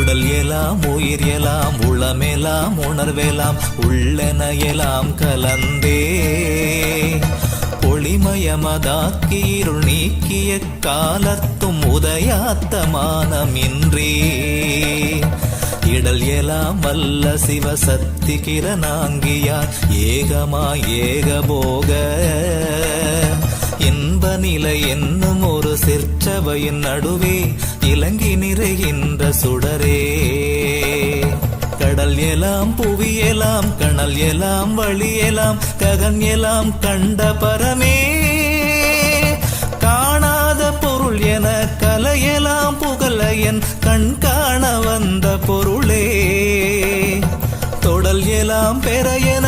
உடல் எலாம் உயிர் எலாம் உளமெலாம் உணர்வெலாம் உள்ளென எலாம் கலந்தே ஒளிமயமதாக்கி இருள் நீக்கிய காலத்தும் உதயாத்தமானமின்றே இடல் எலாம் வல்ல சிவசக்தி கிரணாங்கியாய் ஏகமாய் ஏகபோக இன்ப நிலை என்னும் ஒரு சிற்சபையின் நடுவே இலங்கி நிறைகின்ற சுடரே கடல் எலாம் புவியலாம் கணல் எலாம் வழியலாம் ககன் எலாம் கண்ட பரமே காணாத பொருள் என கலையெல்லாம் புகழ என் கண் காண வந்த பொருளே தொடல் எலாம் பெற என